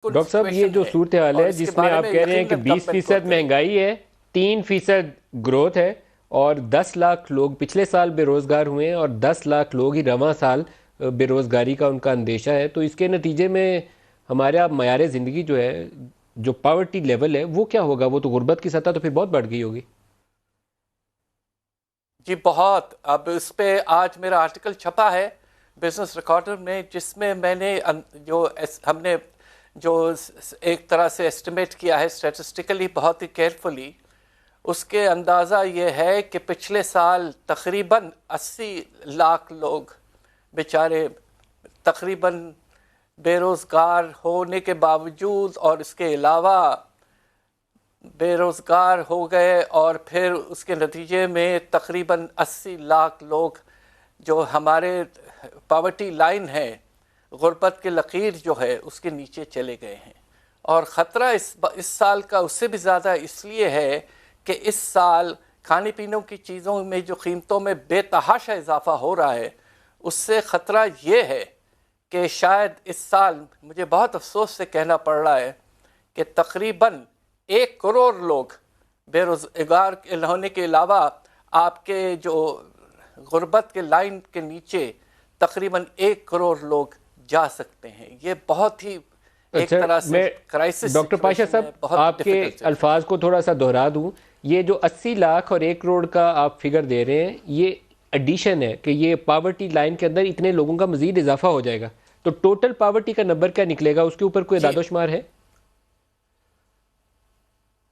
بالکل ڈاکٹر صاحب یہ جو صورتحال ہے جس میں آپ کہہ رہے ہیں کہ 20% مہنگائی ہے، 3% گروتھ ہے، اور 10 لاکھ لوگ پچھلے سال بے روزگار ہوئے ہیں اور 10 لاکھ لوگ ہی رواں سال بے روزگاری کا ان کا اندیشہ ہے، تو اس کے نتیجے میں ہمارے آپ معیار زندگی جو ہے، جو پاورٹی لیول ہے، وہ کیا ہوگا؟ وہ تو غربت کی سطح تو پھر بہت بڑھ گئی ہوگی۔ جی بہت. اب اس پہ آج میرا آرٹیکل چھپا ہے بزنس ریکارڈر میں، جس میں میں نے ہم نے جو ایک طرح سے اسٹیمیٹ کیا ہے اسٹیٹسٹیکلی بہت ہی کیئرفلی، اس کے اندازہ یہ ہے کہ پچھلے سال تقریباً 80 لاکھ لوگ بیچارے تقریباً بے روزگار ہونے کے باوجود اور اس کے علاوہ بے روزگار ہو گئے، اور پھر اس کے نتیجے میں تقریباً 80 لاکھ لوگ جو ہمارے پاورٹی لائن ہے، غربت کی لکیر جو ہے، اس کے نیچے چلے گئے ہیں. اور خطرہ اس سال کا اس سے بھی زیادہ اس لیے ہے کہ اس سال کھانے پینے کی چیزوں میں جو قیمتوں میں بے تحاشا اضافہ ہو رہا ہے، اس سے خطرہ یہ ہے کہ شاید اس سال مجھے بہت افسوس سے کہنا پڑ رہا ہے کہ تقریباً 1 کروڑ لوگ بے روزگار ہونے کے علاوہ آپ کے جو غربت کے لائن کے نیچے تقریباً 1 کروڑ لوگ جا سکتے ہیں. یہ بہت ہی ایک طرح سے کرائسس ڈاکٹر پاشا سچویشن صاحب ہے، بہت آپ کے ڈیفیکلٹ سچویشن. الفاظ کو تھوڑا سا دہرا دوں، یہ جو 80 لاکھ اور 1 کروڑ کا آپ فگر دے رہے ہیں، یہ ایڈیشن ہے کہ یہ پاورٹی لائن کے اندر اتنے لوگوں کا مزید اضافہ ہو جائے گا، تو ٹوٹل پاورٹی کا نمبر کیا نکلے گا؟ اس کے اوپر کوئی اعداد و شمار ہے؟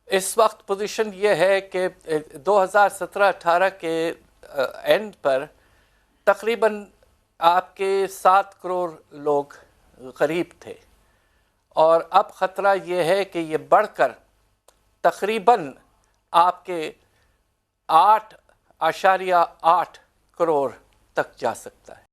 اس وقت پوزیشن یہ ہے کہ 2017-18 کے اینڈ پر تقریباً آپ کے 7 کروڑ لوگ غریب تھے، اور اب خطرہ یہ ہے کہ یہ بڑھ کر تقریباً آپ کے 8.8 کروڑ تک جا سکتا ہے.